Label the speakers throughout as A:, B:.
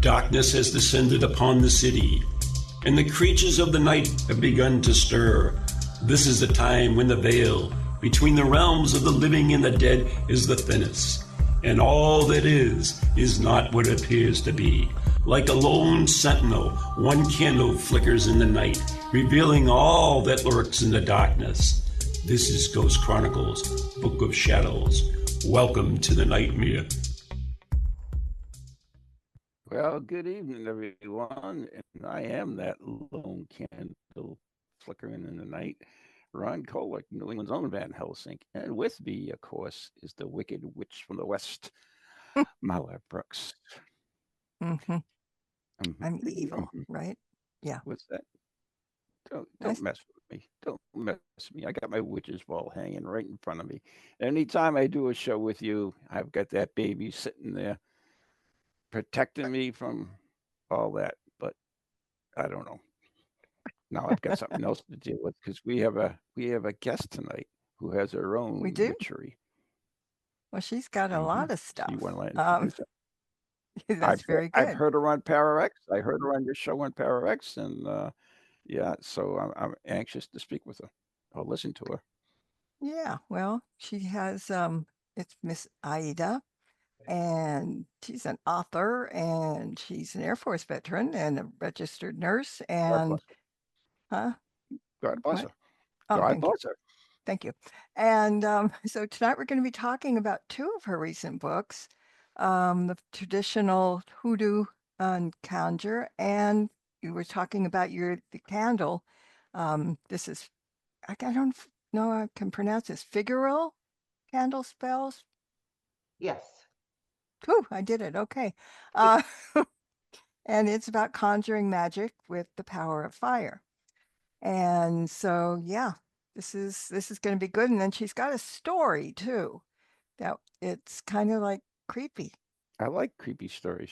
A: Darkness has descended upon the city, and the creatures of the night have begun to stir. This is the time when the veil between the realms of the living and the dead is the thinnest, and all that is not what it appears to be. Like a lone sentinel, one candle flickers in the night, revealing all that lurks in the darkness. This is Ghost Chronicles, Book of Shadows. Welcome to the nightmare.
B: Well, good evening, everyone. And I am that lone candle flickering in the night, Ron Kolick, New England's own Van Helsing. And with me, of course, is the Wicked Witch from the West, Marla Brooks.
C: Mm-hmm. I'm evil, right? Yeah.
B: What's that? Don't mess with me. Don't mess with me. I got my witch's ball hanging right in front of me. Anytime I do a show with you, I've got that baby sitting there protecting me from all that. But I don't know. Now I've got something else to deal with because we have a guest tonight who has her own witchery.
C: Well, she's got a lot of stuff.
B: You want to introduce her?
C: That's very good.
B: I've heard her on Pararex. I heard her on your show on Pararex, and yeah, so I'm anxious to speak with her. I'll listen to her.
C: Yeah, well, she has it's Miss Aida, and she's an author, and she's an Air Force veteran and a registered nurse, and
B: God bless her.
C: Oh,
B: God bless her.
C: Thank you. And so tonight we're going to be talking about two of her recent books, the traditional Hoodoo and Conjure, and you were talking about the candle. This is, I don't know I can pronounce this, Figural candle spells?
D: Yes.
C: Ooh, I did it. Okay. And it's about conjuring magic with the power of fire. And so, yeah, this is going to be good. And then she's got a story too, that it's kind of like creepy.
B: I like creepy stories.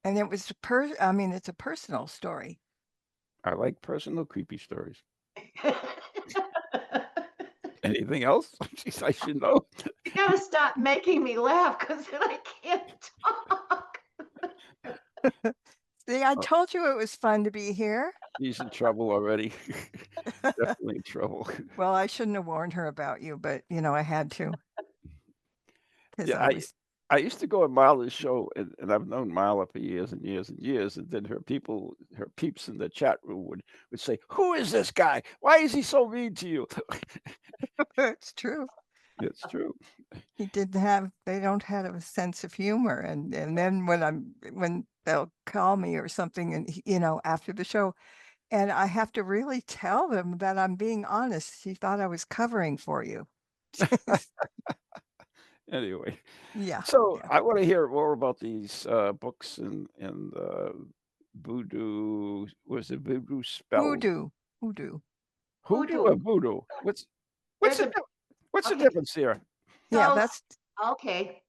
C: And it was it's a personal story.
B: I like personal creepy stories. Anything else? I should know.
D: You gotta stop making me laugh because then I can't talk.
C: See, I told you it was fun to be here.
B: She's in trouble already. Definitely in trouble.
C: Well, I shouldn't have warned her about you, but I had to.
B: Yeah, I used to go on Marla's show, and I've known Marla for years and years and years. And then her peeps in the chat room would say, "Who is this guy? Why is he so mean to you?"
C: It's true.
B: It's true.
C: They don't have a sense of humor, and then when they'll call me or something, and after the show, and I have to really tell them that I'm being honest. She thought I was covering for you.
B: Anyway,
C: yeah.
B: So I want to hear more about these books and voodoo. Was it voodoo spell?
C: Hoodoo.
B: Hoodoo or voodoo? What's the difference here?
C: Yeah, that's
D: okay.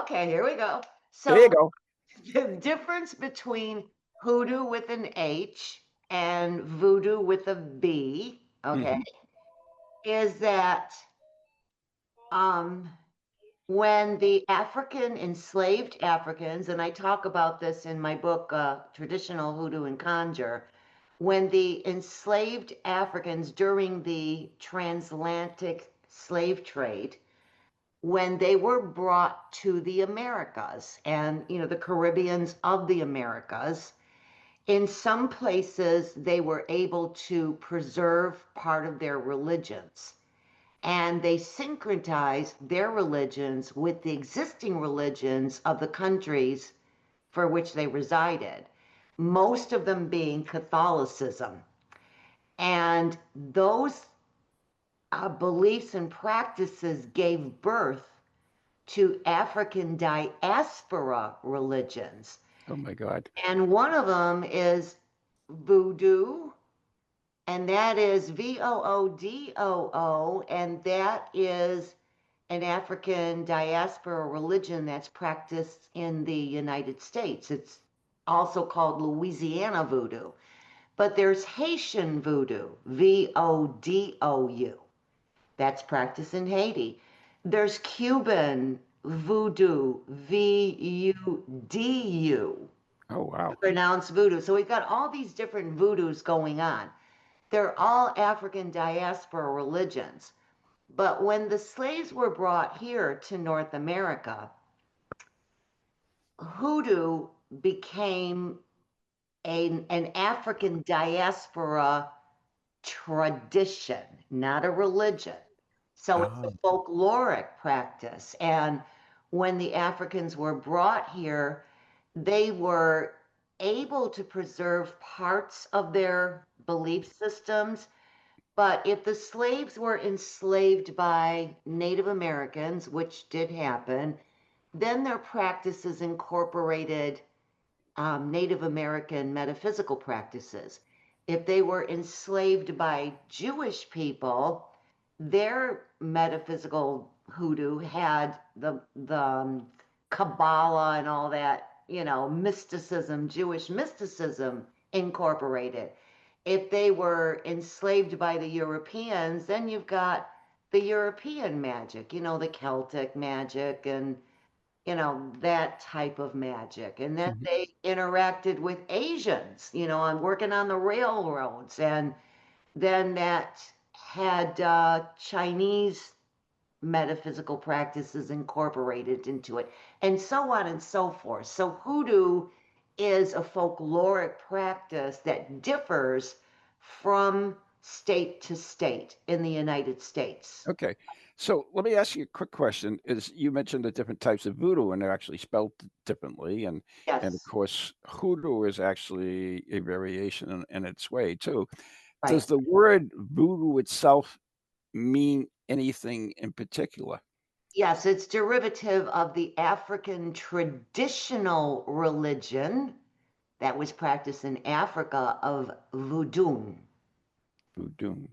D: Here we go. So
B: there you go.
D: The difference between hoodoo with an H and voodoo with a V, okay, is that when the enslaved Africans, and I talk about this in my book, Traditional Hoodoo and Conjure, when the enslaved Africans during the transatlantic slave trade, when they were brought to the Americas and, the Caribbeans of the Americas, in some places they were able to preserve part of their religions. And they syncretized their religions with the existing religions of the countries for which they resided, most of them being Catholicism. And those beliefs and practices gave birth to African diaspora religions.
B: Oh my God.
D: And one of them is voodoo, and that is Voodoo, and that is an African diaspora religion that's practiced in the United States. It's also called Louisiana voodoo. But there's Haitian voodoo, Vodou. That's practiced in Haiti. There's Cuban voodoo, Vudu.
B: Oh, wow.
D: Pronounced voodoo. So we've got all these different voodoos going on. They're all African diaspora religions. But when the slaves were brought here to North America, hoodoo became an African diaspora tradition, not a religion. So it's a folkloric practice. And when the Africans were brought here, they were able to preserve parts of their belief systems. But if the slaves were enslaved by Native Americans, which did happen, then their practices incorporated Native American metaphysical practices. If they were enslaved by Jewish people, their metaphysical hoodoo had the Kabbalah and all that, mysticism, Jewish mysticism incorporated. If they were enslaved by the Europeans, then you've got the European magic, the Celtic magic and that type of magic. And then they interacted with Asians, on working on the railroads. And then that had Chinese metaphysical practices incorporated into it, and so on and so forth. So hoodoo is a folkloric practice that differs from state to state in the United States.
B: Okay. So let me ask you a quick question. Is you mentioned the different types of voodoo and they're actually spelled differently. And of
D: Yes,
B: course, hoodoo is actually a variation in its way too.
D: right.
B: Does the word voodoo itself mean anything in particular?
D: Yes, it's derivative of the African traditional religion that was practiced in Africa of voodoo.
B: Voodoo.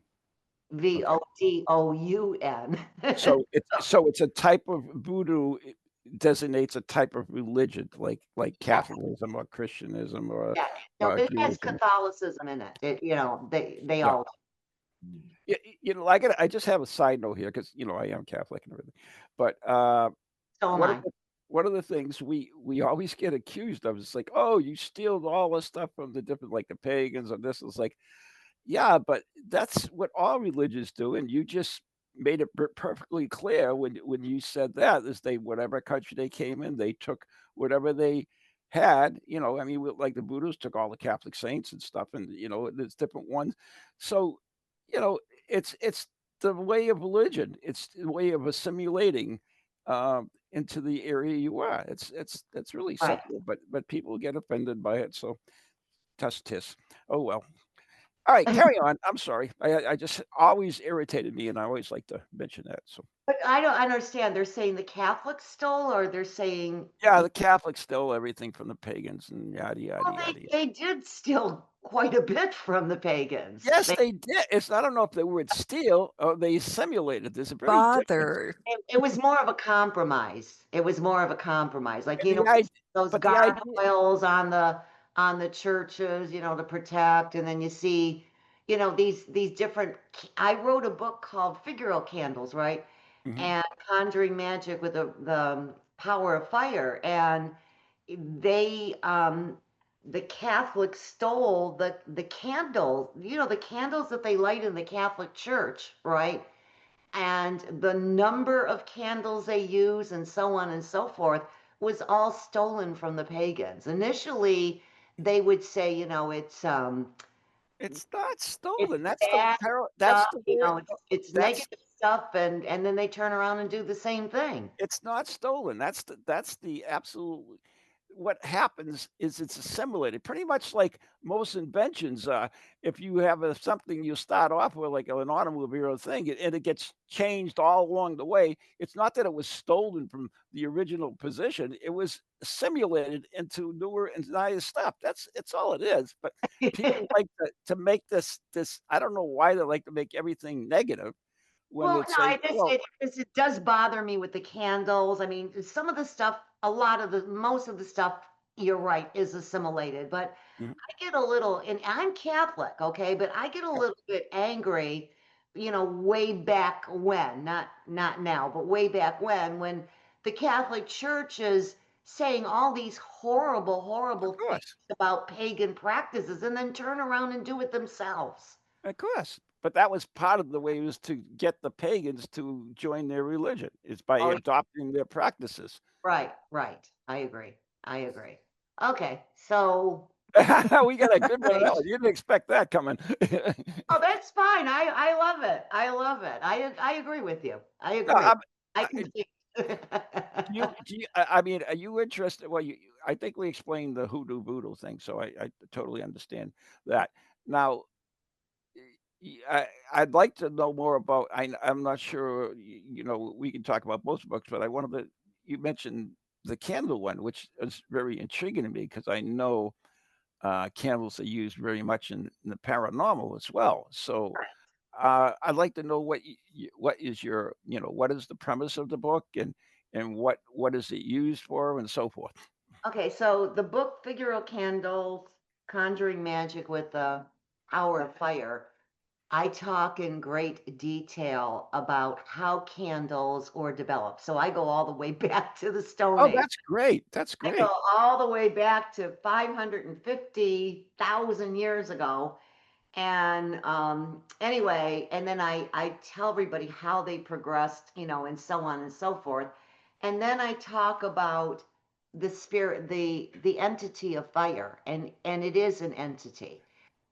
D: Vodoun.
B: So it's a type of voodoo designates a type of religion like Catholicism or Christianism or
D: Yeah, no, it has
B: Judaism.
D: Catholicism in it. They
B: Yeah.
D: all.
B: I just have a side note here because I am Catholic and everything, but
D: So am
B: one of
D: I.
B: the one of the things we always get accused of is like, oh, you steal all this stuff from the different like the pagans and this is like, yeah, but that's what all religions do, and you just made it perfectly clear when you said that is they whatever country they came in, they took whatever they had. I mean, like the Buddhists took all the Catholic saints and stuff, and there's different ones. So, you know, it's the way of religion. It's the way of assimilating into the area you are. It's really
D: Right.
B: simple, but people get offended by it. So, tuss tis. Oh well. All right, carry on. I'm sorry. I just always irritated me, and I always like to mention that. So
D: But I don't understand. They're saying the Catholics stole, or they're saying,
B: yeah, the Catholics stole everything from the pagans and yada yada
D: well,
B: yada. Yada.
D: they did steal quite a bit from the pagans.
B: Yes, they did. I don't know if the word steal or they simulated. There's a very difference.
C: Bother.
D: It was more of a compromise. It was more of a compromise. Like,
B: And the idea,
D: those
B: but the idea,
D: gargoyles on the churches, to protect, and then you see, these different. I wrote a book called Figural Candles, right? And conjuring magic with the power of fire. And they the Catholics stole the candle, the candles that they light in the Catholic Church, right? And the number of candles they use and so on and so forth was all stolen from the pagans. Initially, they would say,
B: it's not
D: it's
B: stolen. That's the
D: bad
B: that's
D: stuff,
B: the word.
D: it's
B: That's
D: negative stuff, and then they turn around and do the same thing.
B: it's not stolen. That's the absolute what happens is it's assimilated pretty much like most inventions. If you have something you start off with like an automobile thing and it gets changed all along the way, it's not that it was stolen from the original position, it was simulated into newer and nicer stuff. It's all it is. But people like to make this I don't know why they like to make everything negative when
D: Well,
B: it's
D: no,
B: a well.
D: it does bother me with the candles. I mean, some of the stuff, most of the stuff, you're right, is assimilated. But
B: Mhm.
D: I get a little, and I'm Catholic, okay, but I get a little bit angry, way back when, not now, but way back when the Catholic Church is saying all these horrible,
B: Of
D: horrible things
B: course.
D: about pagan practices and then turn around and do it themselves.
B: Of course. But that was part of the way was to get the pagans to join their religion. Is by
D: Oh,
B: adopting their practices.
D: right, right. I agree. I agree. Okay, so
B: We got a good one on that one. You didn't expect that coming.
D: oh, that's fine. I love it. I love it. I agree with you. I
B: No,
D: agree. I
B: I
D: can see.
B: I mean, are you interested? Well, I think we explained the hoodoo voodoo thing, so I totally understand that. Now, I'd like to know more about. I'm not sure. You know, we can talk about both books, but I wanted to. You mentioned the candle one, which is very intriguing to me because I know candles are used very much in the paranormal as well. So I'd like to know what is your, what is the premise of the book and what is it used for and so forth.
D: Okay, so the book Figural Candles, Conjuring Magic with the Power of Fire, I talk in great detail about how candles were developed. So I go all the way back to the Stone
B: Oh,
D: Age.
B: that's great. That's
D: I
B: great.
D: go all the way back to 550,000 years ago. And anyway, and then I tell everybody how they progressed, and so on and so forth. And then I talk about the spirit, the entity of fire, and it is an entity.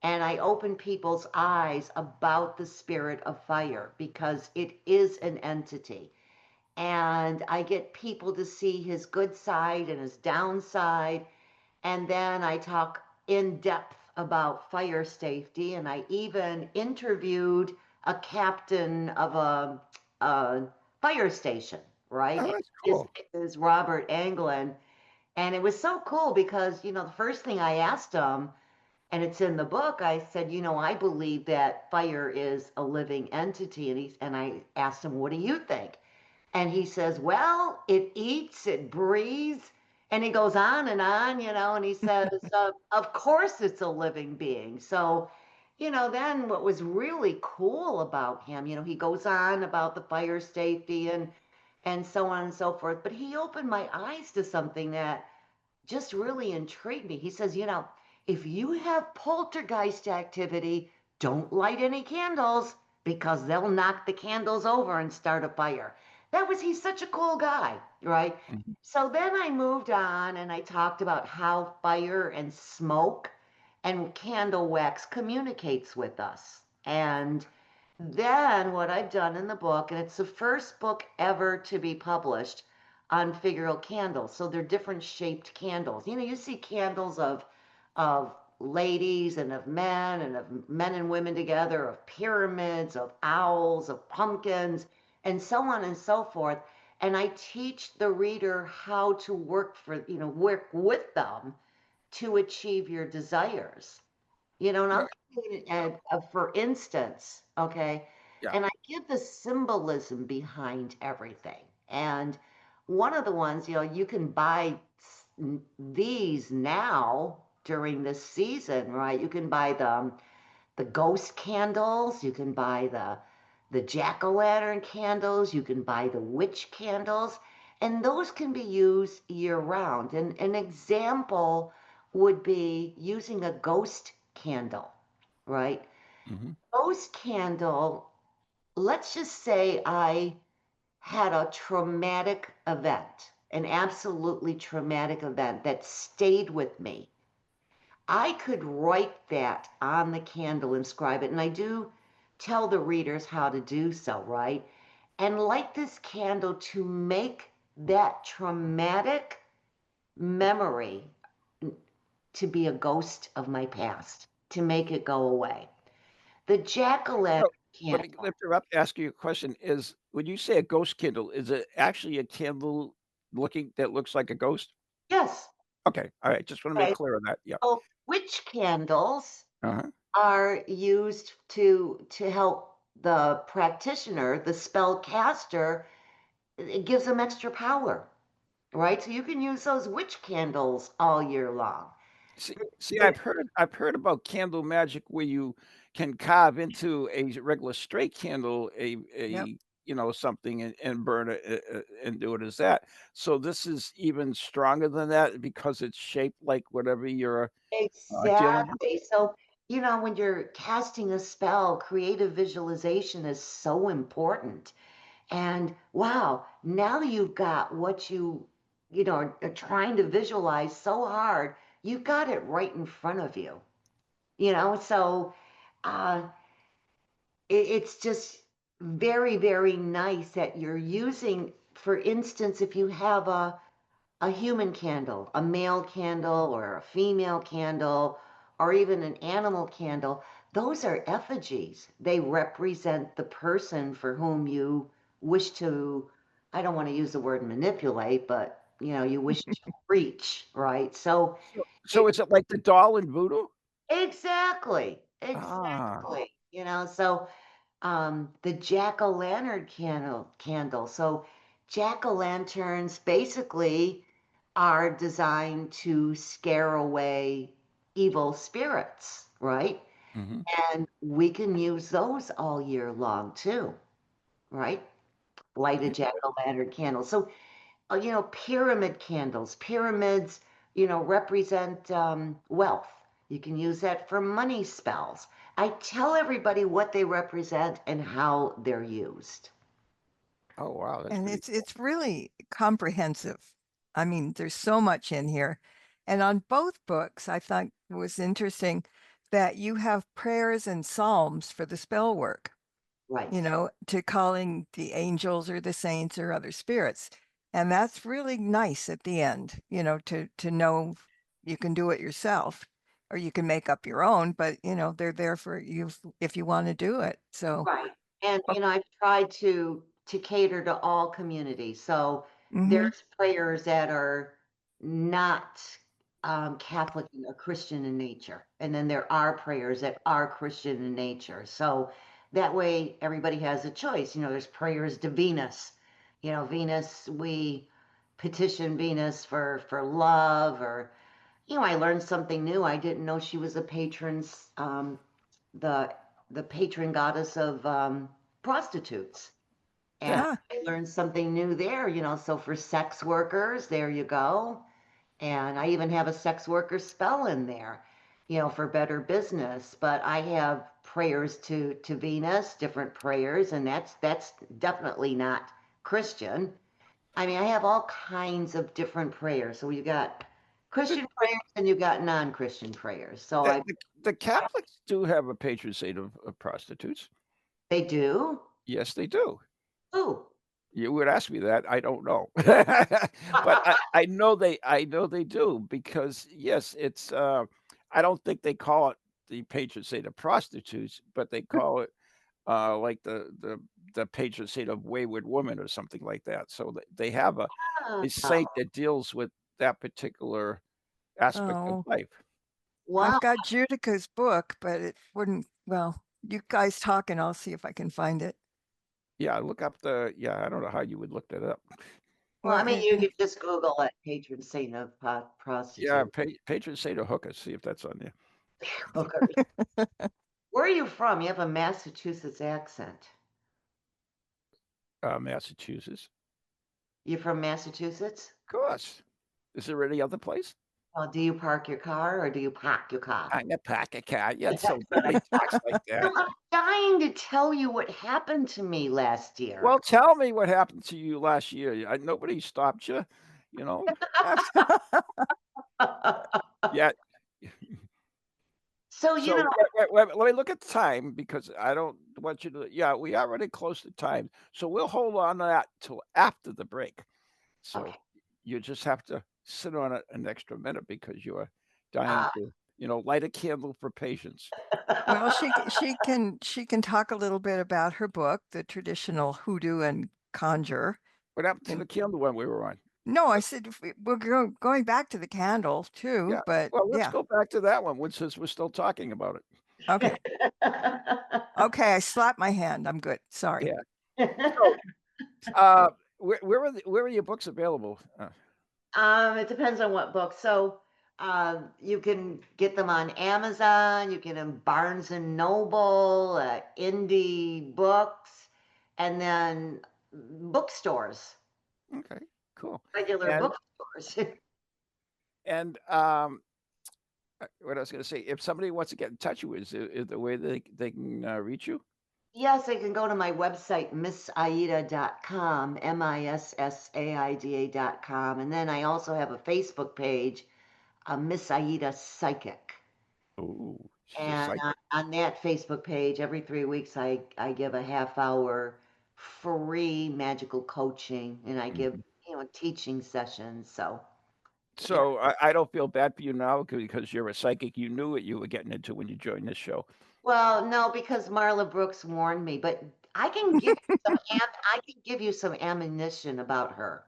D: And I open people's eyes about the spirit of fire because it is an entity. And I get people to see his good side and his downside. And then I talk in depth about fire safety. And I even interviewed a captain of a fire station,
B: Oh,
D: right?
B: that's
D: His
B: cool.
D: name is Robert Anglin. And it was so cool because, the first thing I asked him, and it's in the book, I said, I believe that fire is a living entity. And I asked him, what do you think? And he says, well, it eats, it breathes. And he goes on, and he says, of course it's a living being. So, then what was really cool about him, he goes on about the fire safety and so on and so forth. But he opened my eyes to something that just really intrigued me. He says, if you have poltergeist activity, don't light any candles because they'll knock the candles over and start a fire. He's such a cool guy, right?
B: Mhm.
D: So then I moved on and I talked about how fire and smoke and candle wax communicates with us. And then what I've done in the book, and it's the first book ever to be published on figural candles. So they're different shaped candles. You see candles of ladies and of men and women together, of pyramids, of owls, of pumpkins, and so on and so forth. And I teach the reader how to work with them to achieve your desires. And
B: Yeah.
D: I'll give you for instance, okay,
B: Yeah.
D: and I give the symbolism behind everything. And one of the ones, you can buy these now during this season, right? You can buy the ghost candles, you can buy the jack-o'-lantern candles, you can buy the witch candles, and those can be used year round. And an example would be using a ghost candle, right?
B: Hmm.
D: Ghost candle, let's just say I had a traumatic event, an absolutely traumatic event that stayed with me. I could write that on the candle, inscribe it, and I do tell the readers how to do so, right? And light this candle to make that traumatic memory to be a ghost of my past, to make it go away. The jack-o'-lantern
B: So let me
D: candle,
B: interrupt, ask you a question. When you say a ghost candle, is it actually a candle that looks like a ghost?
D: yes,
B: Okay. All right. Just want to make
D: okay.
B: clear on that. Yeah.
D: So witch candles
B: Uh-huh.
D: are used to help the practitioner, the spell caster. It gives them extra power, right? So you can use those witch candles all year long.
B: See,
D: The-
B: I've heard about candle magic where you can carve into a regular straight candle
C: Yep.
B: something and burn it and do it as that. So this is even stronger than that because it's shaped like whatever you're dealing with.
D: Exactly. So, when you're casting a spell, creative visualization is so important. And wow, now you've got what are trying to visualize so hard, you've got it right in front of you. So uh, it's just very, very nice that you're using, for instance, if you have a human candle, a male candle, or a female candle, or even an animal candle, those are effigies. They represent the person for whom you wish to, I don't want to use the word manipulate, but you wish to reach, right? So
B: So is it like the doll in voodoo?
D: exactly,
B: Ah,
D: exactly. So the jack-o'-lantern candle. So jack-o'-lanterns basically are designed to scare away evil spirits, right?
B: hmm.
D: And we can use those all year long too, right? Light a jack-o'-lantern candle. So, pyramid candles. Pyramids, represent wealth. You can use that for money spells. I tell everybody what they represent and how they're used.
B: Oh wow, that's
C: And
B: pretty.
C: it's really comprehensive. I mean, there's so much in here. And on both books, I thought it was interesting that you have prayers and psalms for the spell work,
D: Right.
C: to calling the angels or the saints or other spirits. And that's really nice at the end, to know you can do it yourself or you can make up your own, but they're there for you if you want to do it. So,
D: Right. And
C: oh,
D: I've tried to cater to all communities. So
C: mhm.
D: there's prayers that are not Catholic or Christian in nature, and then there are prayers that are Christian in nature. So that way everybody has a choice. There's prayers to Venus. Venus, we petition Venus for love, or I learned something new. I didn't know she was a the patron goddess of prostitutes. And
C: Ah,
D: I learned something new there, so for sex workers, there you go. And I even have a sex worker spell in there, for better business. But I have prayers to Venus, different prayers, and that's definitely not Christian. I mean, I have all kinds of different prayers. So you've got Christian prayers and you've got non-Christian prayers. So
B: The Catholics do have a patron saint of prostitutes.
D: they do.
B: Yes, they do.
D: Ooh.
B: You would ask me that, I don't know. But I know they do because, yes, it's, I don't think they call it the patron saint of prostitutes, but they call it, like the patron saint of wayward women or something like that. So they have a saint
D: Oh,
B: that deals with that particular aspect of
C: oh,
B: life.
D: wow.
C: I've got Judica's book, but it wouldn't, well, you guys talk and I'll see if I can find it.
B: Yeah, I don't know how you would look that up.
D: Well,
C: Well,
D: I mean, you could just Google it, patron saint of
B: Yeah,
D: prostitute.
B: patron saint of hookers, see if that's on there.
D: Hookers. Where are you from? You have a Massachusetts accent.
B: Massachusetts.
D: You from Massachusetts?
B: Of course. Is there any other place?
D: Well, do you park your car or do you park your car?
B: I'm a pack a cat. Yeah, so nobody talks like
D: No,
B: that.
D: I'm dying to tell you what happened to me last year.
B: Well, tell me what happened to you last year. Nobody stopped you, you know? Yeah.
D: So,
B: So let me look at the time because I don't want you to. Yeah, we are running close to time, so we'll hold on to that till after the break. So
D: okay.
B: you just have to sit on it an extra minute because you are dying
D: Uh,
B: to, light a candle for patience.
C: well, she can talk a little bit about her book, The Traditional Hoodoo and Conjure.
B: What happened to
C: And
B: the candle when we were on?
C: no, I said we're going back to the candle too,
B: Yeah.
C: but
B: Well, let's
C: yeah.
B: go back to that one, since we're still talking about it.
C: Okay. Okay, I slapped my hand. I'm good. Sorry.
B: Yeah. So, uh, where are your books available?
D: It depends on what book. So, you can get them on Amazon. You can in Barnes and Noble, Indie Books. and then bookstores,
B: Okay, cool.
D: regular
B: And
D: bookstores.
B: and what I was going to say, if somebody wants to get in touch with you, is the way they can reach you?
D: Yes, they can go to my website, missaida.com, missaida.com. And then I also have a Facebook page, Miss Aida Psychic.
B: Oh, she's a
D: And
B: psychic.
D: on that Facebook page, every 3 weeks, I give a half-hour free magical coaching, and I give, teaching sessions. So, yeah.
B: So I don't feel bad for you now because you're a psychic. You knew what you were getting into when you joined this show.
D: Well, no, because Marla Brooks warned me, but I can give you some ammunition about her.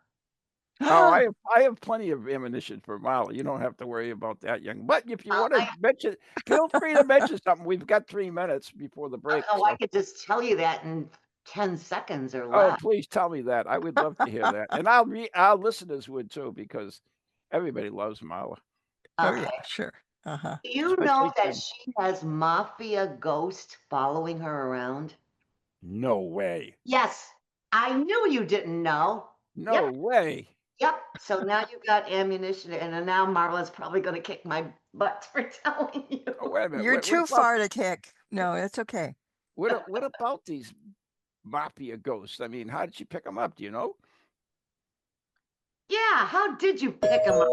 B: Oh, I have plenty of ammunition for Molly. You don't have to worry about that, young. But if you want to mention, feel free to mention something. We've got 3 minutes before the break.
D: Oh,
B: So.
D: I could just tell you that in 10 seconds or
B: Oh,
D: less.
B: please tell me that. I would love to hear that. And our listeners would too, because everybody loves Marla.
C: Oh
D: Okay.
C: yeah, sure. Uh-huh.
D: Do you know that she has mafia ghosts following her around?
B: No way.
D: Yes, I knew you didn't know.
B: No way.
D: Yep. So now you've got ammunition, and now Marla's probably going to kick my butt for telling you.
B: Oh, wait a minute.
C: You're too far to kick. No, it's okay.
B: What about these mafia ghosts? I mean, how did she pick them up? Do you know?
D: Yeah, how did you pick them up?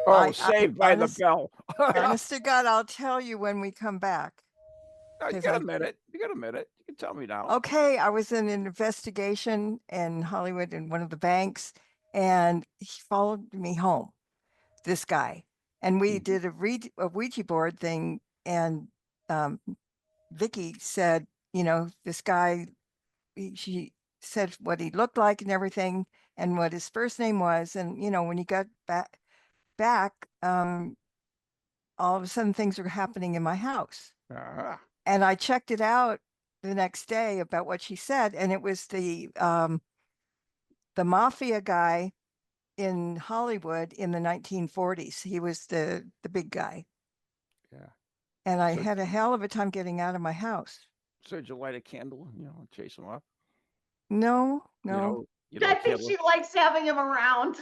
B: Oh, saved by the bell.
C: Honest to God, I'll tell you when we come back.
B: No, you got a minute. You got a minute. You can tell me now.
C: Okay, I was in an investigation in Hollywood in one of the banks, and he followed me home, this guy. And we did a Ouija board thing, and Vicky said, this guy, she said what he looked like and everything, and what his first name was. And, when he got back, all of a sudden things were happening in my house. And I checked it out the next day about what she said, and it was the mafia guy in Hollywood in the 1940s. He was the big guy.
B: Yeah.
C: And I had a hell of a time getting out of my house.
B: So did you light a candle, chase him off?
C: No.
D: I think she likes having him around.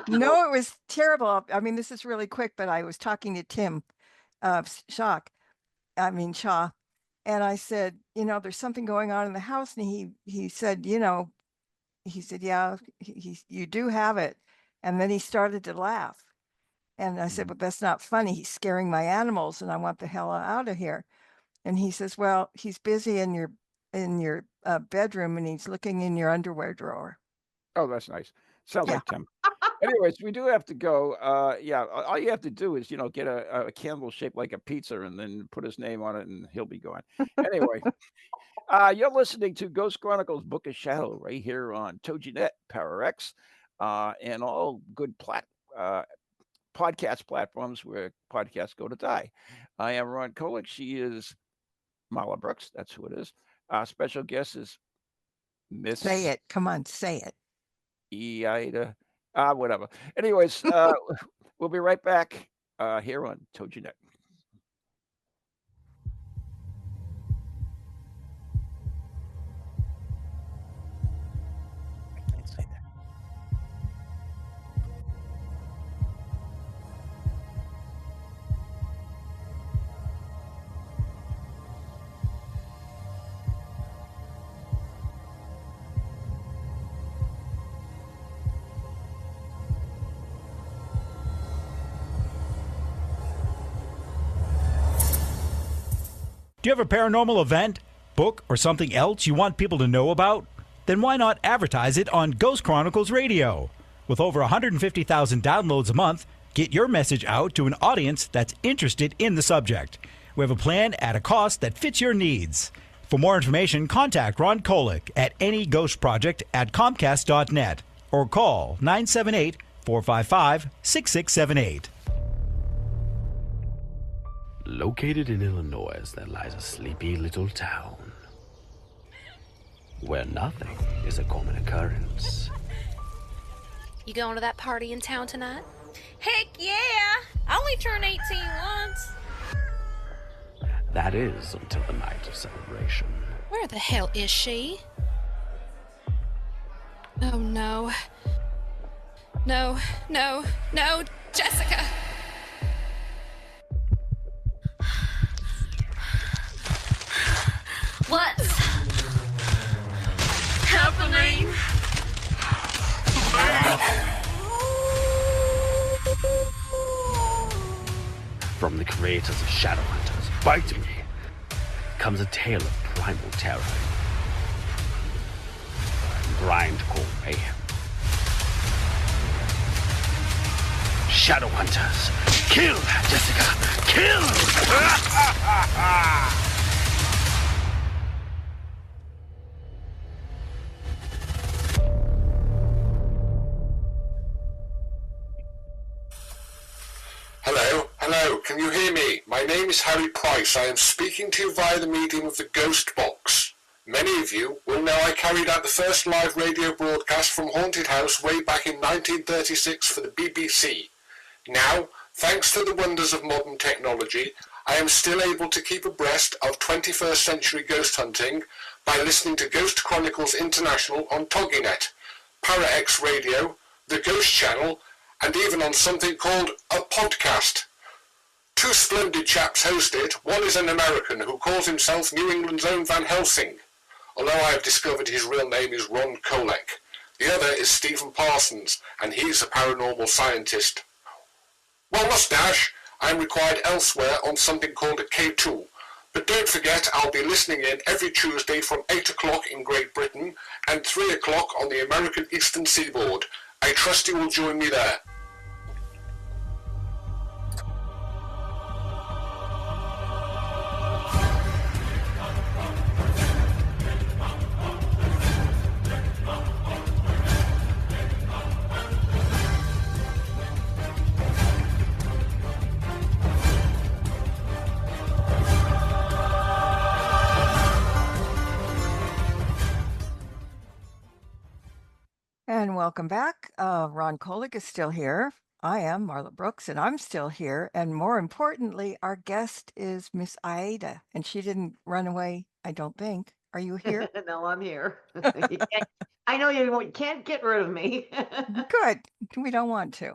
C: No, it was terrible. I mean, this is really quick, but I was talking to Tim Shaw. And I said, there's something going on in the house. And he said, yeah, you do have it. And then he started to laugh. And I said, but that's not funny. He's scaring my animals and I want the hell out of here. And he says, well, he's busy in your bedroom and he's looking in your underwear drawer.
B: Oh, that's nice. Sounds like Tim. Anyways, we do have to go. All you have to do is, get a candle shaped like a pizza and then put his name on it and he'll be gone. Anyway, you're listening to Ghost Chronicles Book of Shadow right here on TogiNet, PowerX, and all good podcast platforms where podcasts go to die. I am Ron Kolick. She is Marla Brooks. That's who it is. Special guest is Miss.
C: Say it. Come on, say it.
B: Aida. Whatever. Anyways, we'll be right back here on TogiNet. I can't say that.
E: Do you have a paranormal event, book, or something else you want people to know about? Then why not advertise it on Ghost Chronicles Radio? With over 150,000 downloads a month, get your message out to an audience that's interested in the subject. We have a plan at a cost that fits your needs. For more information, contact Ron Kolick at anyghostproject@comcast.net or call 978-455-6678.
F: Located in Illinois, there lies a sleepy little town where nothing is a common occurrence.
G: You going to that party in town tonight? Heck yeah! I only turned 18 once.
F: That is until the night of celebration.
G: Where the hell is she? Oh no. No, no, no, Jessica! What's happening?
F: From the creators of Shadowhunters, Bite Me, comes a tale of primal terror and grindcore mayhem. Shadowhunters, kill, Jessica, kill!
H: Hello, can you hear me? My name is Harry Price. I am speaking to you via the medium of the Ghost Box. Many of you will know I carried out the first live radio broadcast from Haunted House way back in 1936 for the BBC. Now, thanks to the wonders of modern technology, I am still able to keep abreast of 21st century ghost hunting by listening to Ghost Chronicles International on TogiNet, ParaX Radio, the Ghost Channel, and even on something called a podcast. Two splendid chaps host it. One is an American who calls himself New England's own Van Helsing, although I have discovered his real name is Ron Kolek. The other is Stephen Parsons, and he's a paranormal scientist. Well, mustache, I am required elsewhere on something called a K2. But don't forget, I'll be listening in every Tuesday from 8 o'clock in Great Britain and 3 o'clock on the American Eastern Seaboard. I trust you will join me there.
C: And welcome back. Ron Kolek is still here. I am Marla Brooks, and I'm still here. And more importantly, our guest is Miss Aida, and she didn't run away, I don't think. Are you here?
D: No, I'm here. I know you can't get rid of me.
C: Good. We don't want to.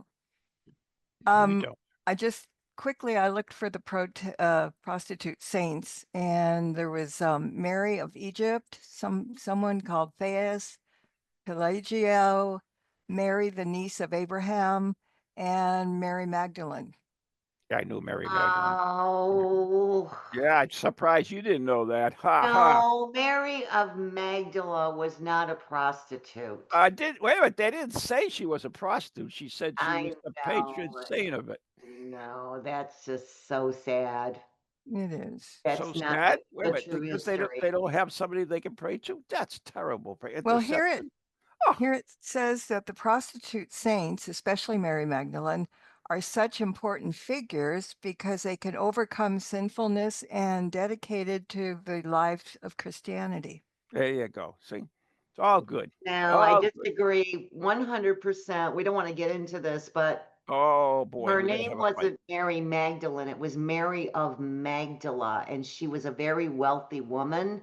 B: We don't.
C: I just quickly, I looked for the prostitute saints, and there was Mary of Egypt, someone called Thais, Pelagio, Mary, the niece of Abraham, and Mary Magdalene.
B: Yeah, I knew Mary Magdalene.
D: Oh.
B: Yeah, I'm surprised you didn't know that. Ha ha.
D: No, Mary of Magdala was not a prostitute.
B: Wait a minute, they didn't say she was a prostitute. She said she
D: I
B: was the patron
D: know.
B: saint of it.
D: No, that's just so sad.
C: It is.
D: That's
B: So
D: not
B: sad.
D: the
B: Wait a minute,
D: true
B: because
D: history.
B: they don't have somebody they can pray to? That's terrible.
C: Well, here
B: Interception.
C: it says that the prostitute saints, especially Mary Magdalene, are such important figures because they can overcome sinfulness and dedicated to the life of Christianity.
B: There you go. See, it's all good.
D: No, I
B: All good.
D: disagree 100%. We don't want to get into this, but
B: Oh boy,
D: her
B: we're gonna
D: name
B: have a fight.
D: wasn't Mary Magdalene. It was Mary of Magdala, and she was a very wealthy woman,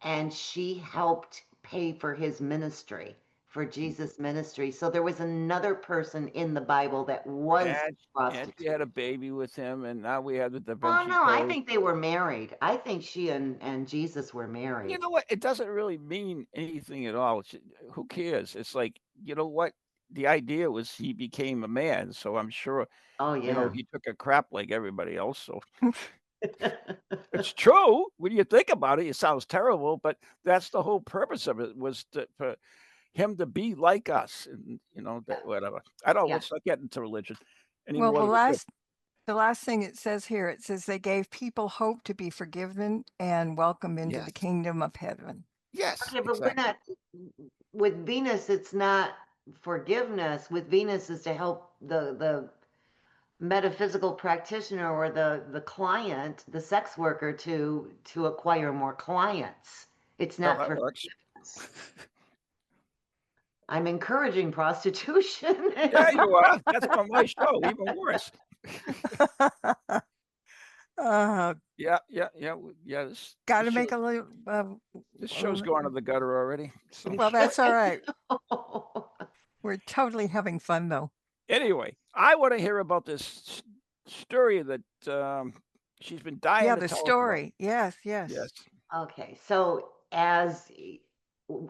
D: and she helped pay for his ministry, for Jesus' ministry. So there was another person in the Bible that was
B: And she
D: prostitute.
B: had a baby with him, and now we have the Da
D: Oh
B: Vinci
D: no, I
B: Code.
D: think they were married. I think she and Jesus were
B: You
D: married.
B: know what? It doesn't really mean anything at all. Who cares? It's like, you know what? The idea was he became a man, so I'm sure,
D: Oh
B: you know,
D: yeah.
B: he took a crap like everybody else. So it's true. When you think about it, it sounds terrible, but that's the whole purpose of it, was for him to be like us, and you know, that whatever. I don't.
D: Yeah.
B: Let's not get into religion
C: Well,
B: anymore.
C: the last thing it says here, it says they gave people hope to be forgiven and welcome into
B: Yes.
C: the kingdom of heaven.
B: Yes,
D: Okay, but
B: exactly.
D: we're not with Venus. It's not forgiveness. With Venus is to help the metaphysical practitioner or the client, the sex worker, to acquire more clients. It's
B: Well,
D: not
B: that
D: for
B: works.
D: forgiveness. I'm encouraging prostitution.
B: Yeah, you are. That's on my show. Even worse. Yeah. This,
C: Got to
B: this,
C: make
B: show,
C: a little.
B: this show's going to the gutter already. So
C: Well, that's all right. We're totally having fun, though.
B: anyway, I want to hear about this story that she's been dying
C: Yeah,
B: to
C: the
B: tell us
C: story. Yes.
B: about. Yes.
D: Okay, so as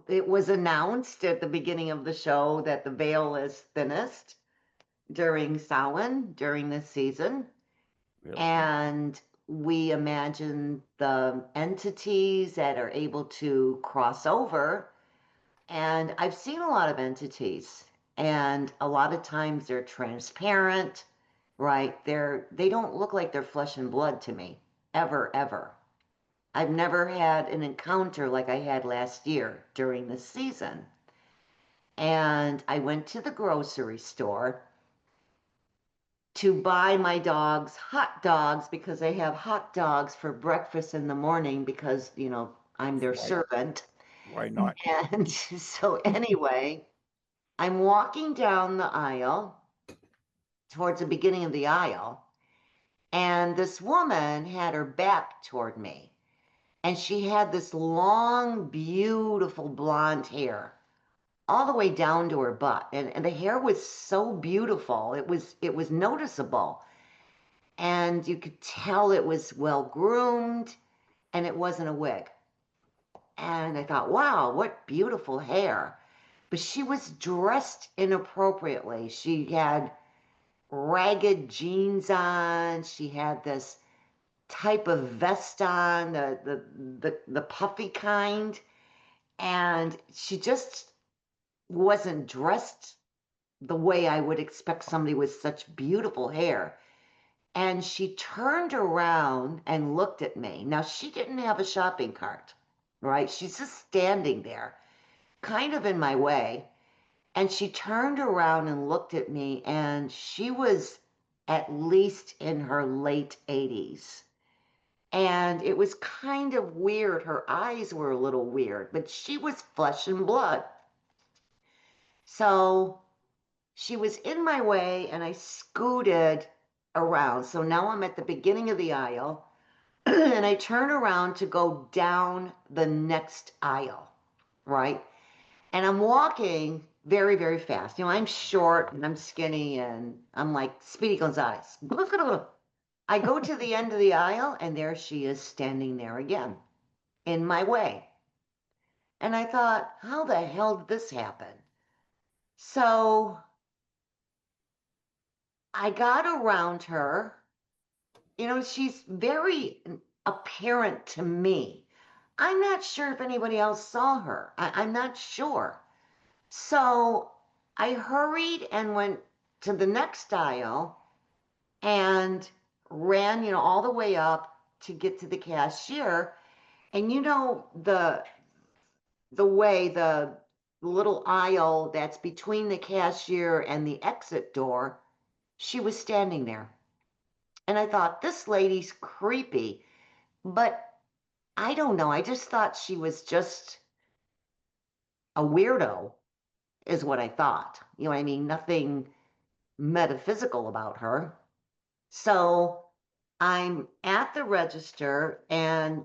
D: it was announced at the beginning of the show that the veil is thinnest during Samhain, during this season,
B: Really?
D: and we imagine the entities that are able to cross over. And I've seen a lot of entities, and a lot of times they're transparent, right? They don't look like they're flesh and blood to me, ever. I've never had an encounter like I had last year during this season. And I went to the grocery store to buy my dogs hot dogs because they have hot dogs for breakfast in the morning because, I'm their servant.
B: Why not?
D: And so anyway, I'm walking down the aisle towards the beginning of the aisle, and this woman had her back toward me. And she had this long, beautiful blonde hair all the way down to her butt. And the hair was so beautiful. It was noticeable. And you could tell it was well groomed, and it wasn't a wig. And I thought, wow, what beautiful hair. But she was dressed inappropriately. She had ragged jeans on. She had this type of vest on, the puffy kind. And she just wasn't dressed the way I would expect somebody with such beautiful hair. And she turned around and looked at me. Now, she didn't have a shopping cart, right? She's just standing there, kind of in my way. And she turned around and looked at me, and she was at least in her late 80s. And it was kind of weird. Her eyes were a little weird, but she was flesh and blood. So she was in my way, and I scooted around. So now I'm at the beginning of the aisle, and I turn around to go down the next aisle, right? And I'm walking very, very fast. I'm short and I'm skinny, and I'm like Speedy Gonzales. I go to the end of the aisle, and there she is standing there again in my way. And I thought, how the hell did this happen? So I got around her. She's very apparent to me. I'm not sure if anybody else saw her. I'm not sure. So I hurried and went to the next aisle and ran, all the way up to get to the cashier. And the way the little aisle that's between the cashier and the exit door, she was standing there. And I thought, this lady's creepy, but I don't know. I just thought she was just a weirdo, is what I thought. You know what I mean? Nothing metaphysical about her. So I'm at the register, and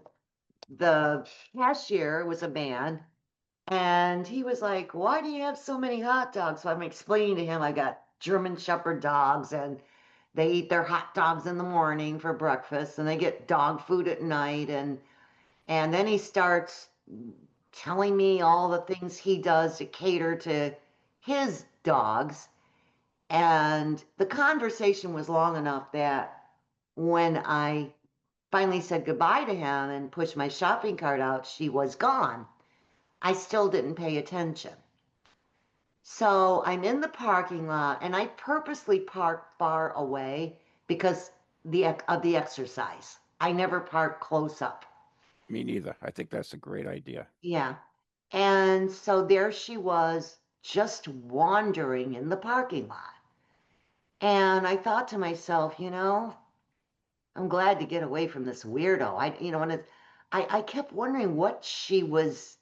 D: the cashier was a man, and he was like, why do you have so many hot dogs? So I'm explaining to him I got German Shepherd dogs, and they eat their hot dogs in the morning for breakfast, and they get dog food at night. And then he starts telling me all the things he does to cater to his dogs. And the conversation was long enough that when I finally said goodbye to him and pushed my shopping cart out, she was gone. I still didn't pay attention. So I'm in the parking lot, and I purposely parked far away because of the exercise. I never park close up.
B: Me neither. I think that's a great idea.
D: Yeah. And so there she was, just wandering in the parking lot. And I thought to myself, I'm glad to get away from this weirdo. I kept wondering what she was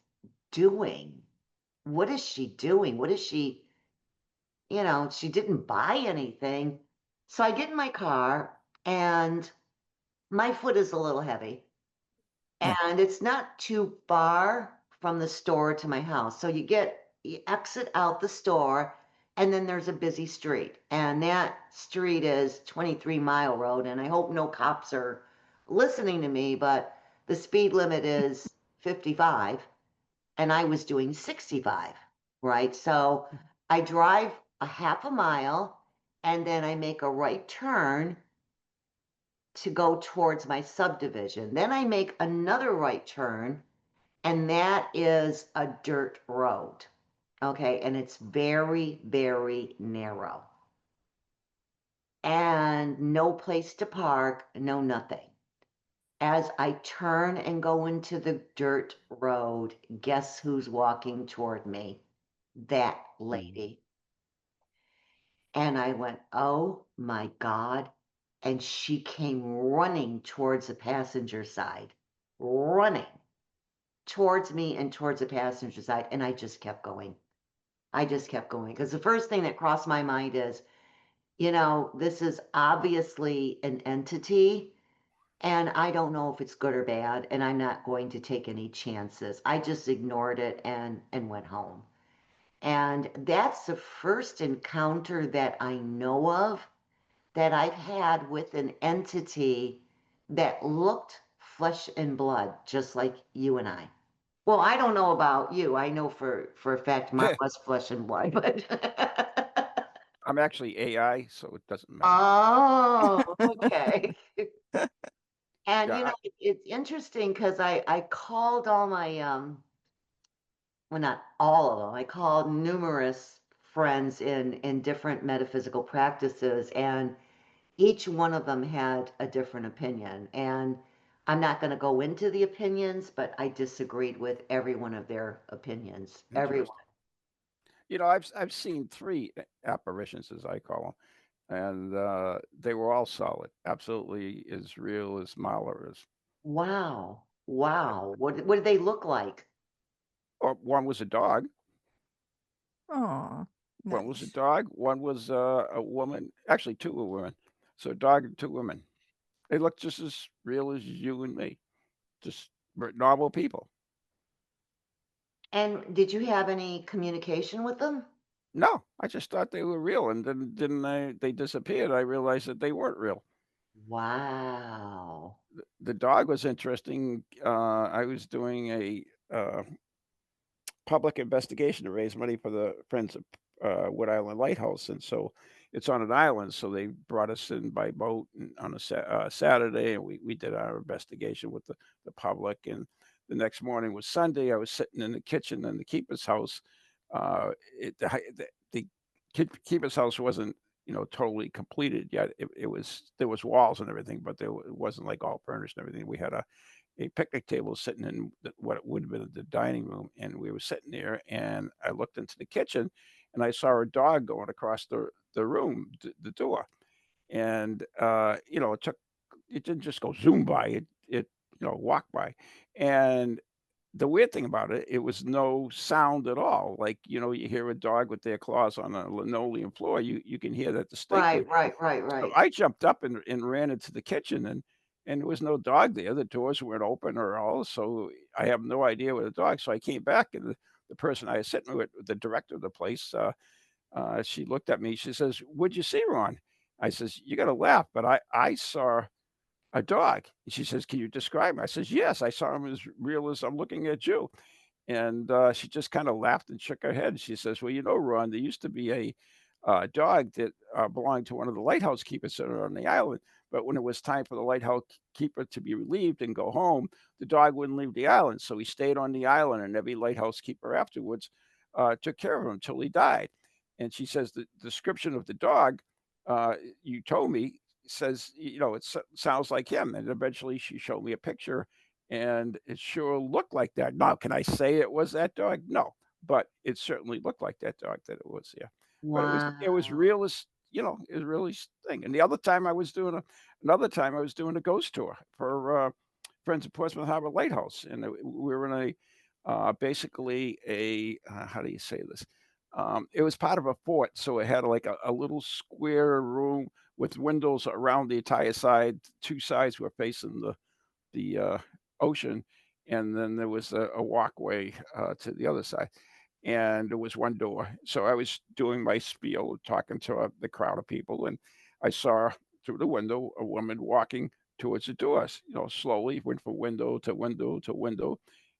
D: doing. What is she doing? What is she, she didn't buy anything. So I get in my car, and My foot is a little heavy.
C: Yeah.
D: And it's not too far from the store to my house. So you exit out the store, and then there's a busy street. And that street is 23 Mile Road. And I hope no cops are listening to me, but the speed limit is 55, and I was doing 65, right? So I drive a half a mile, and then I make a right turn to go towards my subdivision. Then I make another right turn, and that is a dirt road. Okay, and it's very, very narrow. And no place to park, no nothing. As I turn and go into the dirt road, guess who's walking toward me? That lady. And I went, oh my God. And she came running towards the passenger side, running towards me and towards the passenger side. And I just kept going. I just kept going because the first thing that crossed my mind is, this is obviously an entity, and I don't know if it's good or bad, and I'm not going to take any chances. I just ignored it and went home. And that's the first encounter that I know of that I've had with an entity that looked flesh and blood, just like you and I. Well, I don't know about you. I know for a fact mine was flesh and blood, but
B: I'm actually AI, so it doesn't matter.
D: oh, okay. And
B: Yeah,
D: it's interesting because I called all my well, not all of them. I called numerous friends in different metaphysical practices, and each one of them had a different opinion. And I'm not going to go into the opinions, but I disagreed with every one of their opinions. Everyone.
B: I've seen 3 apparitions, as I call them, and they were all solid, absolutely as real as Mahler is.
D: Wow. Wow. What did they look like?
B: Or one was a dog.
C: Oh,
B: One was a
C: nice.
B: dog. One was a woman. Actually, 2 were women. So a dog and 2 women. They looked just as real as you and me, just normal people.
D: And did you have any communication with them?
B: No, I just thought they were real, and then they disappeared. I realized that they weren't real.
D: Wow.
B: The dog was interesting. I was doing a public investigation to raise money for the Friends of Wood Island Lighthouse, and so it's on an island. So they brought us in by boat on a Saturday, and we did our investigation with the public. And the next morning was Sunday. I was sitting in the kitchen in the keeper's house. The keeper's house wasn't totally completed yet. It was there was walls and everything, but it wasn't like all furnished and everything. We had a picnic table sitting in what would have been the dining room, and we were sitting there, and I looked into the kitchen, and I saw a dog going across the room, the door, and it didn't just go zoom by, it walked by, and the weird thing about it, it was no sound at all. Like, you hear a dog with their claws on a linoleum floor, you can hear that distinctly. So
D: Right.
B: I jumped up and ran into the kitchen, and there was no dog there. The doors weren't open or all, so I have no idea what a dog. So I came back, and the person I was sitting with, the director of the place, she looked at me. She says, "What'd you see, Ron?" I says, "You got to laugh, but I saw a dog." And she says, "Can you describe him?" I says, "Yes, I saw him as real as I'm looking at you." And she just kind of laughed and shook her head. She says, "Well, Ron, there used to be a dog that belonged to one of the lighthouse keepers that are on the island. But when it was time for the lighthouse keeper to be relieved and go home, the dog wouldn't leave the island. So he stayed on the island, and every lighthouse keeper afterwards took care of him until he died." And she says, "The description of the dog you told me says, sounds like him." And eventually she showed me a picture, and it sure looked like that. Now, can I say it was that dog? No, but it certainly looked like that dog that it was, yeah. But it was
D: Wow.
B: real as it was really thing. And another time I was doing a ghost tour for Friends of Portsmouth Harbor Lighthouse, and we were in basically a how do you say this? It was part of a fort, so it had like a little square room with windows around the entire side. Two sides were facing the ocean, and then there was a walkway to the other side, and there was one door. So I was doing my spiel, talking to the crowd of people, and I saw through the window a woman walking towards the doors. Slowly went from window to window to window.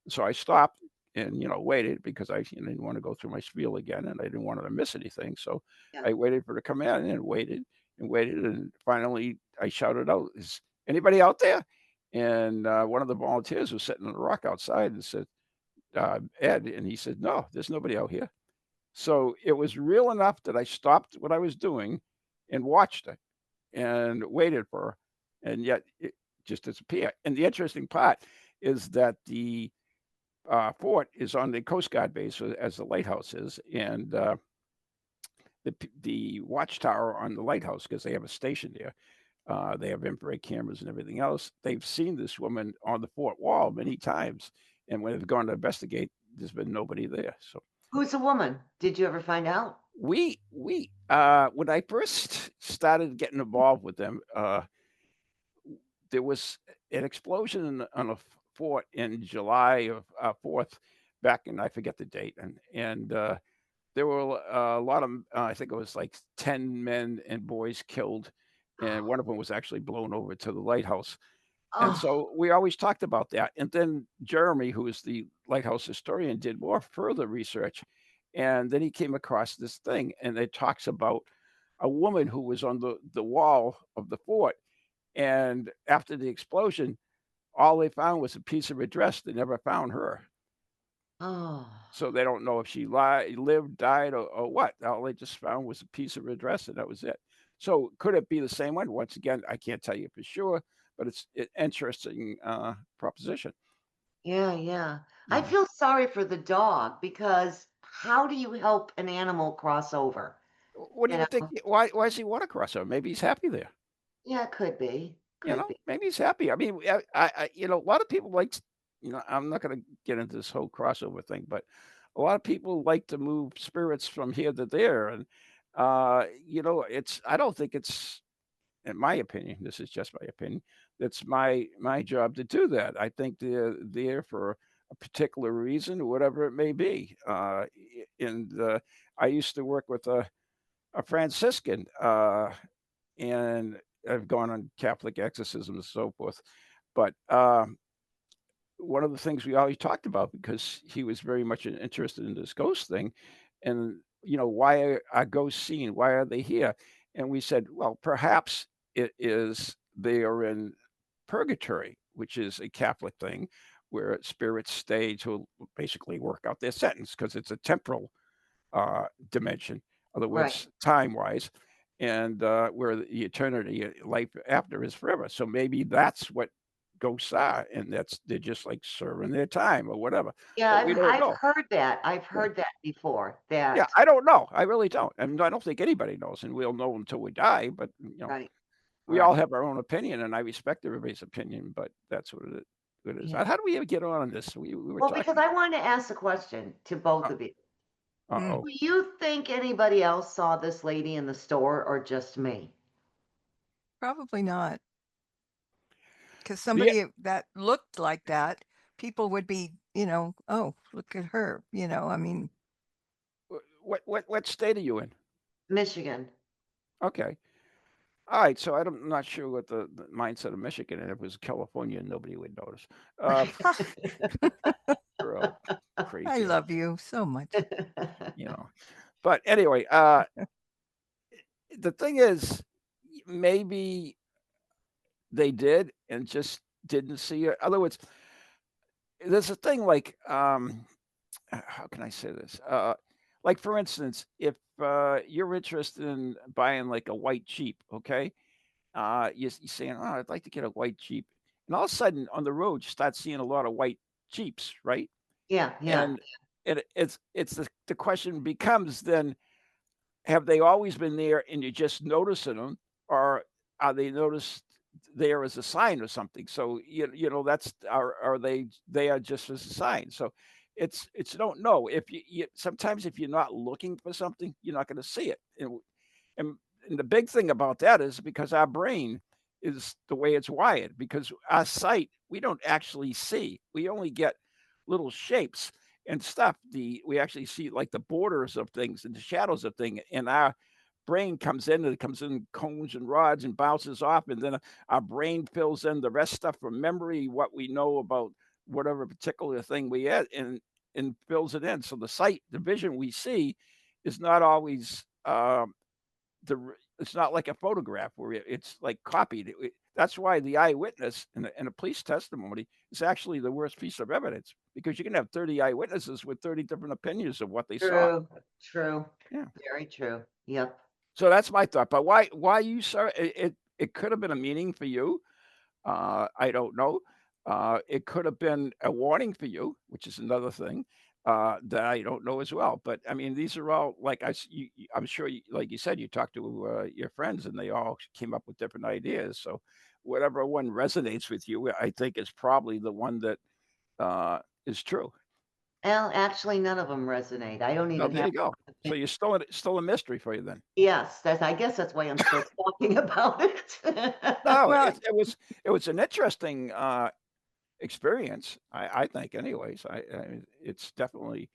B: So I stopped and waited because I didn't want to go through my spiel again, and I didn't want her to miss anything. So
D: Yeah.
B: I waited for her to come in and waited and waited, and finally I shouted out, "Is anybody out there?" And one of the volunteers was sitting on a rock outside and said, "Ed," and he said, "No, there's nobody out here." So it was real enough that I stopped what I was doing and watched it and waited for her, and yet it just disappeared. And the interesting part is that the fort is on the Coast Guard base as the lighthouse is, and the watchtower on the lighthouse, because they have a station there. They have infrared cameras and everything else. They've seen this woman on the fort wall many times, and when they've gone to investigate, there's been nobody there. So
D: Who's the woman? Did you ever find out?
B: we when I first started getting involved with them, there was an explosion on a fort in July of 4th, back in, I forget the date, and there were a lot of I think it was like 10 men and boys killed, and one of them was actually blown over to the lighthouse. And
D: Oh,
B: so we always talked about that. And then Jeremy, who is the lighthouse historian, did more further research. And then he came across this thing, and it talks about a woman who was on the wall of the fort. And after the explosion, all they found was a piece of her dress. They never found her.
D: oh.
B: So they don't know if she lived, died, or what. All they just found was a piece of her dress, and that was it. So could it be the same one? Once again, I can't tell you for sure, but it's an interesting proposition.
D: Yeah, yeah. I
B: Yeah.
D: feel sorry for the dog because how do you help an animal cross over?
B: What do
D: You
B: you think?
D: know?
B: Why does he want to cross over? Maybe he's happy there.
D: Yeah, it could be. Could be.
B: Maybe he's happy. I mean, a lot of people like, I'm not going to get into this whole crossover thing, but a lot of people like to move spirits from here to there, and I don't think it's, in my opinion, this is just my opinion, that's my job to do that. I think they're there for a particular reason, whatever it may be. And I used to work with a Franciscan, and I've gone on Catholic exorcism and so forth. But one of the things we always talked about, because he was very much interested in this ghost thing, and why are ghosts seen? Why are they here? And we said, well, perhaps it is they are in purgatory, which is a Catholic thing, where spirits stay to basically work out their sentence, because it's a temporal dimension. In other
D: Right.
B: words, time-wise, and where the eternity, life after, is forever. So maybe that's what ghosts are, and they're just like serving their time or whatever.
D: Yeah,
B: But we don't
D: I've
B: know.
D: heard that. I've
B: Yeah.
D: heard that before.
B: Yeah,
D: That
B: I don't know. I really don't. I mean, I don't think anybody knows, and we'll know until we die. But
D: right.
B: we all
D: Right.
B: have our own opinion, and I respect everybody's opinion. But that's what it is.
D: Yeah.
B: How do we ever get on this? We were
D: Well,
B: talking.
D: because I wanted to ask a question to both of you.
B: Uh-oh.
D: Do you think anybody else saw this lady in the store or just me?
C: Probably not. Because somebody that looked like that, people would be, oh, look at her. I mean,
B: What state are you in?
D: Michigan.
B: Okay. All right. So I'm not sure what the mindset of Michigan, and if it was California, nobody would notice. Girl, crazy.
C: I love you so much.
B: But anyway, the thing is, maybe they did and just didn't see it. In other words, there's a thing like, how can I say this? Like, for instance, if you're interested in buying like a white Jeep, okay, you're saying, "Oh, I'd like to get a white Jeep," and all of a sudden on the road you start seeing a lot of white Jeeps, right?
D: Yeah, yeah.
B: And it's the question becomes then, have they always been there and you're just noticing them, or are they noticed there as a sign or something? So that's, are they are just as a sign. So it's don't know. If you sometimes, if you're not looking for something, you're not going to see it. And the big thing about that is because our brain is the way it's wired, because our sight, we don't actually see. We only get little shapes and stuff. We actually see like the borders of things and the shadows of things, and our brain comes in, and it comes in cones and rods and bounces off, and then our brain fills in the rest stuff from memory, what we know about whatever particular thing we had, and fills it in. So the vision we see is not always it's not like a photograph where it's like copied. That's why the eyewitness in a police testimony is actually the worst piece of evidence, because you can have 30 eyewitnesses with 30 different opinions of what they saw.
D: True.
B: Yeah.
D: Very true. Yep.
B: So that's my thought. But why you saw it? It could have been a meaning for you. I don't know. It could have been a warning for you, which is another thing that I don't know as well. But I mean, these are all like I'm sure, like you said, you talked to your friends, and they all came up with different ideas. So whatever one resonates with you, I think is probably the one that is true.
D: Well, actually, none of them resonate. I don't even
B: there
D: have.
B: you go. So you're still a mystery for you then.
D: Yes, I guess that's why I'm still talking about it.
B: No,
C: Well,
B: it was an interesting experience. I think, anyways. It's definitely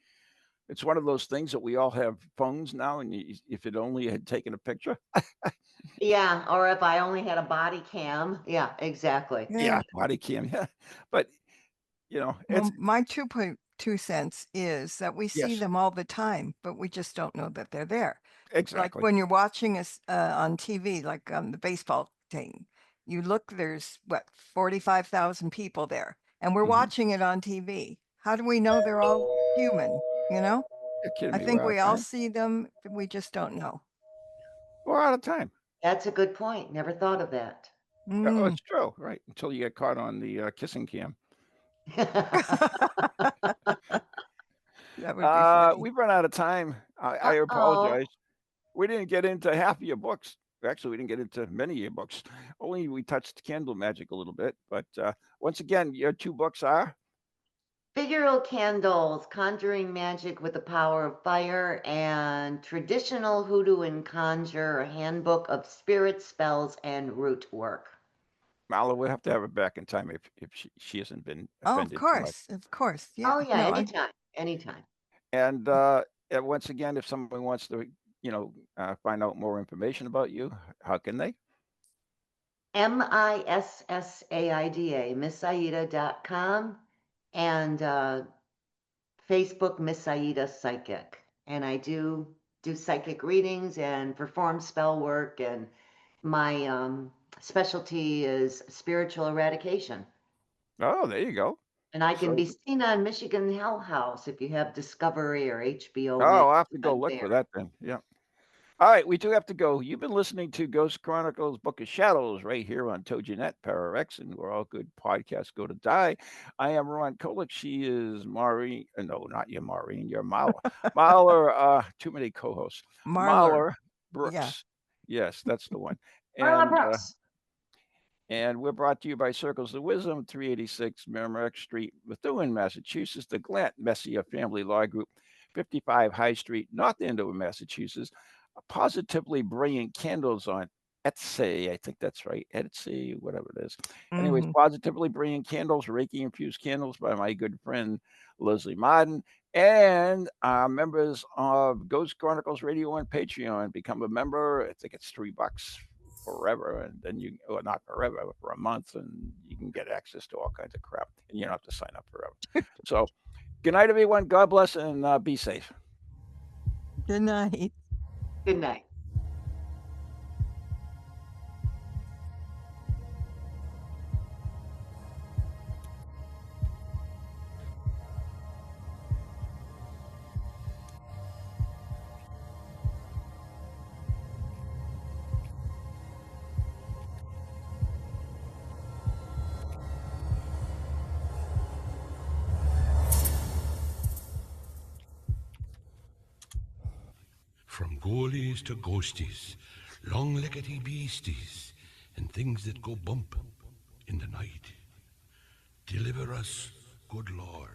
B: it's one of those things that we all have phones now, and if it only had taken a picture.
D: Yeah, or if I only had a body cam. Yeah, exactly.
B: Yeah, body cam. Yeah, but it's
C: my 2.2 cents is that we see
B: yes,
C: them all the time, but we just don't know that they're there. Like
B: exactly.
C: when you're watching us on TV, like the baseball thing, you look, there's 45,000 people there, and we're
B: Mhm.
C: watching it on TV. How do we know they're all human?
B: You're kidding
C: I
B: me.
C: think
B: We're out
C: we
B: of
C: all
B: time.
C: see them, we just don't know.
B: We're out of time.
D: That's a good point. Never thought of that.
B: Oh, it's true, right? Until you get caught on the kissing cam.
C: That would be funny.
B: We've run out of time. I
D: Uh-oh.
B: apologize. We didn't get into half of your books. Actually, we didn't get into many of your books. Only we touched candle magic a little bit. But once again, your 2 books are
D: Figural Candles, Conjuring Magic with the Power of Fire, and Traditional Hoodoo and Conjure, a Handbook of Spirit Spells and Root Work.
B: Marla. We'll have to have her back in time if she hasn't been
C: Oh, of
B: offended too much.
C: course. Yeah.
D: Oh, yeah,
C: No,
D: anytime.
B: And once again, if someone wants to, find out more information about you, how can they?
D: MISSAIDA, missaida.com, and Facebook Miss Aida Psychic. And I do psychic readings and perform spell work, and my specialty is spiritual eradication.
B: Oh, there you go.
D: And I can
B: So-
D: be seen on Michigan Hell House if you have Discovery or HBO.
B: Oh,
D: Max.
B: I'll have to go
D: I'm
B: look
D: there.
B: for that then. Yeah. All right, we do have to go. You've been listening to Ghost Chronicles Book of Shadows right here on TogiNet, PowerX, and where all good podcasts go to die. I am Ron Kolick. She is Maureen. No, not you, Maureen. You're Marla. Marla, too many co-hosts.
C: Marler.
B: Marla Brooks.
C: Yeah.
B: Yes, that's the one.
D: Marla
B: And
D: Brooks.
B: and we're brought to you by Circles of Wisdom, 386 Merrimack Street, Methuen, Massachusetts, the Glant Messier Family Law Group, 55 High Street, North Andover, Massachusetts. Positively Brilliant Candles on Etsy. I think that's right. Etsy, whatever it is. Anyways, Positively Brilliant Candles, Reiki infused candles by my good friend Leslie Martin. And members of Ghost Chronicles Radio on Patreon. Become a member. I think it's $3 forever, and then well, not forever, but for a month, and you can get access to all kinds of crap, and you don't have to sign up forever. So, good night, everyone. God bless, and be safe.
C: Good night.
D: Good night.
I: From ghoulies to ghosties, long-leggedy beasties, and things that go bump in the night. Deliver us, good Lord.